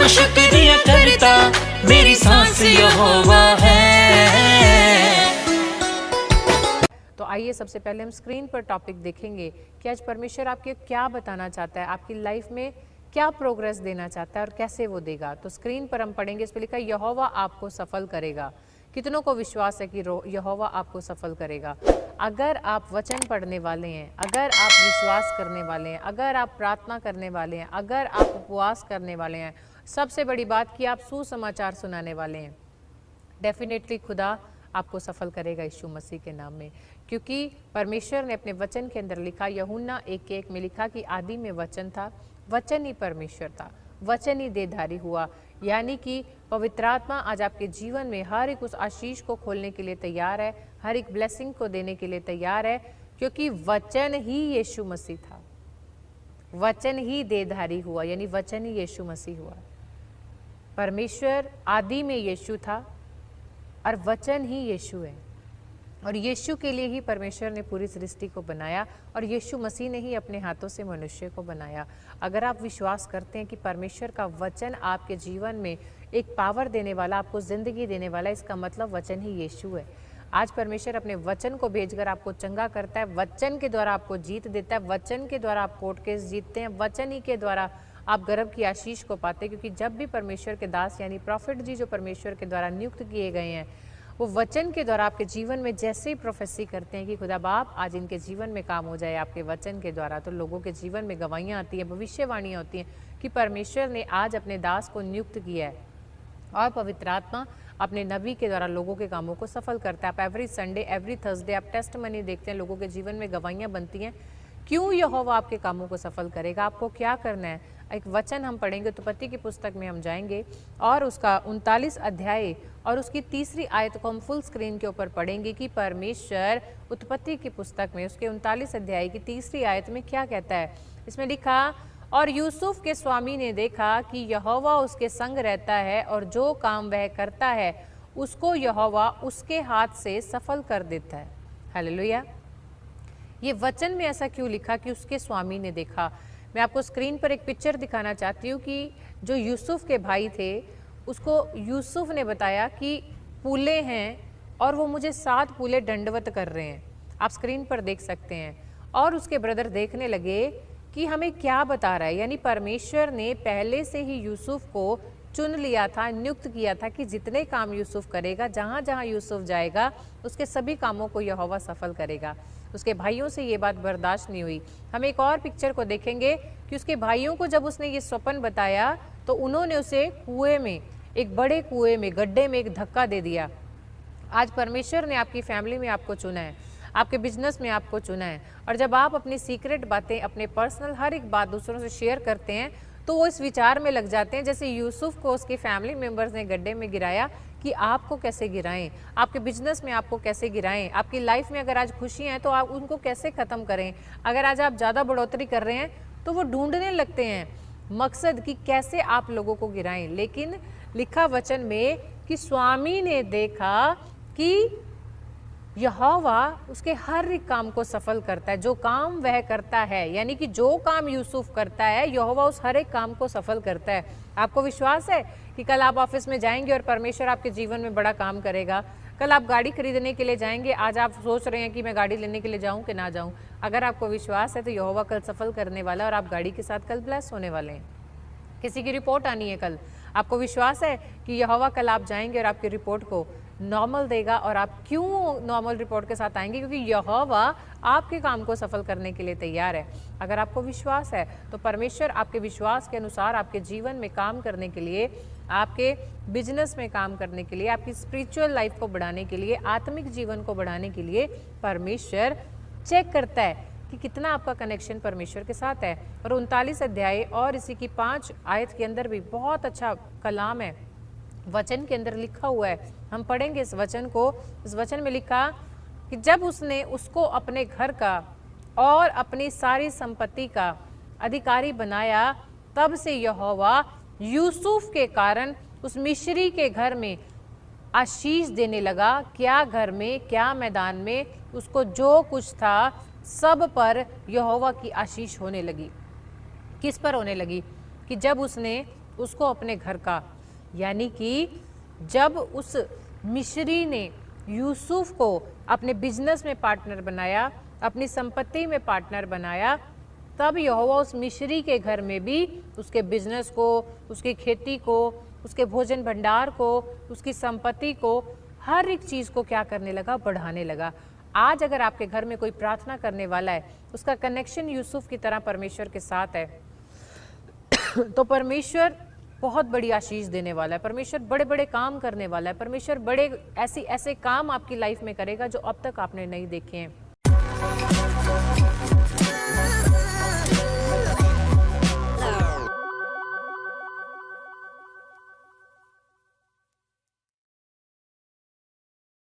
शुक्रिया करता, मेरी सांस यहोवा है। तो आइए सबसे पहले हम स्क्रीन पर टॉपिक देखेंगे कि आज परमेश्वर आपके क्या बताना चाहता है, आपकी लाइफ में क्या प्रोग्रेस देना चाहता है और कैसे वो देगा। तो स्क्रीन पर हम पढ़ेंगे, इस पर लिखा है यहोवा आपको सफल करेगा। कितनों को विश्वास है कि यहोवा आपको सफल करेगा? अगर आप वचन पढ़ने वाले हैं, अगर आप विश्वास करने वाले हैं, अगर आप प्रार्थना करने वाले हैं, अगर आप उपवास करने वाले हैं, सबसे बड़ी बात कि आप सुसमाचार सुनाने वाले हैं, डेफिनेटली खुदा आपको सफल करेगा यीशु मसीह के नाम में। क्योंकि परमेश्वर ने अपने वचन के अंदर लिखा, यूहन्ना 1:1 में लिखा कि आदि में वचन था, वचन ही परमेश्वर था, वचन ही देहधारी हुआ। यानी कि पवित्र आत्मा आज आपके जीवन में हर एक उस आशीष को खोलने के लिए तैयार है, हर एक ब्लेसिंग को देने के लिए तैयार है, क्योंकि वचन ही यीशु मसीह था, वचन ही देहधारी हुआ, यानी वचन ही यीशु मसीह हुआ। परमेश्वर आदि में यीशु था और वचन ही यीशु है, और यीशु के लिए ही परमेश्वर ने पूरी सृष्टि को बनाया, और यीशु मसीह ने ही अपने हाथों से मनुष्य को बनाया। अगर आप विश्वास करते हैं कि परमेश्वर का वचन आपके जीवन में एक पावर देने वाला, आपको ज़िंदगी देने वाला, इसका मतलब वचन ही यीशु है। आज परमेश्वर अपने वचन को भेजकर आपको चंगा करता है, वचन के द्वारा आपको जीत देता है, वचन के द्वारा आप कोर्ट केस जीतते हैं, वचन ही के द्वारा आप गर्भ की आशीष को पाते हैं। क्योंकि जब भी परमेश्वर के दास यानी प्रॉफिट जी जो परमेश्वर के द्वारा नियुक्त किए गए हैं, वो वचन के द्वारा आपके जीवन में जैसे ही प्रोफेसी करते हैं कि खुदा बाप आज इनके जीवन में काम हो जाए आपके वचन के द्वारा, तो लोगों के जीवन में गवाहियाँ आती हैं, भविष्यवाणियाँ होती हैं कि परमेश्वर ने आज अपने दास को नियुक्त किया है, और पवित्र आत्मा अपने नबी के द्वारा लोगों के कामों को सफल करता है। आप एवरी संडे, एवरी थर्सडे आप टेस्टमनी देखते हैं, लोगों के जीवन में गवाहियाँ बनती हैं। क्यों यहोवा आपके कामों को सफल करेगा? आपको क्या करना है? एक वचन हम पढ़ेंगे, उत्पत्ति की पुस्तक में हम जाएंगे और उसका 39 अध्याय और उसकी 3री आयत को हम फुल स्क्रीन के ऊपर पढ़ेंगे कि परमेश्वर उत्पत्ति की पुस्तक में उसके 39 अध्याय की 3री आयत में क्या कहता है। इसमें लिखा, और यूसुफ के स्वामी ने देखा कि यहोवा उसके संग रहता है, और जो काम वह करता है उसको यहोवा उसके हाथ से सफल कर देता है। हालेलुया। ये वचन में ऐसा क्यों लिखा कि उसके स्वामी ने देखा? मैं आपको स्क्रीन पर एक पिक्चर दिखाना चाहती हूँ कि जो यूसुफ के भाई थे, उसको यूसुफ ने बताया कि पूले हैं और वो मुझे 7 पूले दंडवत कर रहे हैं। आप स्क्रीन पर देख सकते हैं। और उसके ब्रदर देखने लगे कि हमें क्या बता रहा है, यानी परमेश्वर ने पहले से ही यूसुफ को चुन लिया था, नियुक्त किया था कि जितने काम यूसुफ करेगा, जहाँ जहाँ यूसुफ जाएगा, उसके सभी कामों को यहोवा सफल करेगा। उसके भाइयों से ये बात बर्दाश्त नहीं हुई। हम एक और पिक्चर को देखेंगे कि उसके भाइयों को जब उसने ये स्वप्न बताया तो उन्होंने उसे कुएं में, एक बड़े कुएं में, गड्ढे में एक धक्का दे दिया। आज परमेश्वर ने आपकी फैमिली में आपको चुना है, आपके बिजनेस में आपको चुना है, और जब आप अपनी सीक्रेट बातें, अपने पर्सनल हर एक बात दूसरों से शेयर करते हैं तो वो इस विचार में लग जाते हैं जैसे यूसुफ को उसके फैमिली मेंबर्स ने गड्ढे में गिराया कि आपको कैसे गिराएं, आपके बिजनेस में आपको कैसे गिराएं, आपकी लाइफ में अगर आज खुशियां हैं तो आप उनको कैसे ख़त्म करें। अगर आज आप ज़्यादा बढ़ोतरी कर रहे हैं तो वो ढूंढने लगते हैं मकसद कि कैसे आप लोगों को गिराएं। लेकिन लिखा वचन में कि स्वामी ने देखा कि यहोवा उसके हर एक काम को सफल करता है, जो काम वह करता है, यानी कि जो काम यूसुफ करता है यहोवा उस हर एक काम को सफल करता है। आपको विश्वास है कि कल आप ऑफिस में जाएंगे और परमेश्वर आपके जीवन में बड़ा काम करेगा? कल आप गाड़ी खरीदने के लिए जाएंगे, आज आप सोच रहे हैं कि मैं गाड़ी लेने के लिए जाऊं कि ना जाऊं, अगर आपको विश्वास है तो यहोवा कल सफल करने वाला है और आप गाड़ी के साथ कल ब्लेस होने वाले हैं। किसी की रिपोर्ट आनी है कल, आपको विश्वास है कि यहोवा कल आप जाएंगे और आपकी रिपोर्ट को नॉर्मल देगा। और आप क्यों नॉर्मल रिपोर्ट के साथ आएंगे? क्योंकि यहोवा आपके काम को सफल करने के लिए तैयार है। अगर आपको विश्वास है तो परमेश्वर आपके विश्वास के अनुसार आपके जीवन में काम करने के लिए, आपके बिजनेस में काम करने के लिए, आपकी स्पिरिचुअल लाइफ को बढ़ाने के लिए, आत्मिक जीवन को बढ़ाने के लिए परमेश्वर चेक करता है कि कितना आपका कनेक्शन परमेश्वर के साथ है। और 39 अध्याय और इसी की 5 आयत के अंदर भी बहुत अच्छा कलाम है, वचन के अंदर लिखा हुआ है। हम पढ़ेंगे इस वचन को। इस वचन में लिखा कि जब उसने उसको अपने घर का और अपनी सारी संपत्ति का अधिकारी बनाया, तब से यहोवा यूसुफ के कारण उस मिस्री के घर में आशीष देने लगा। क्या घर में, क्या मैदान में, उसको जो कुछ था सब पर यहोवा की आशीष होने लगी। किस पर होने लगी? कि जब उसने उसको अपने घर का, यानी कि जब उस मिस्री ने यूसुफ को अपने बिजनेस में पार्टनर बनाया, अपनी संपत्ति में पार्टनर बनाया, तब यहोवा उस मिस्री के घर में भी उसके बिजनेस को, उसकी खेती को, उसके भोजन भंडार को, उसकी संपत्ति को, हर एक चीज़ को क्या करने लगा, बढ़ाने लगा। आज अगर आपके घर में कोई प्रार्थना करने वाला है, उसका कनेक्शन यूसुफ की तरह परमेश्वर के साथ है, तो परमेश्वर बहुत बड़ी आशीष देने वाला है, परमेश्वर बड़े बड़े काम करने वाला है, परमेश्वर बड़े ऐसे काम आपकी लाइफ में करेगा जो अब तक आपने नहीं देखे हैं।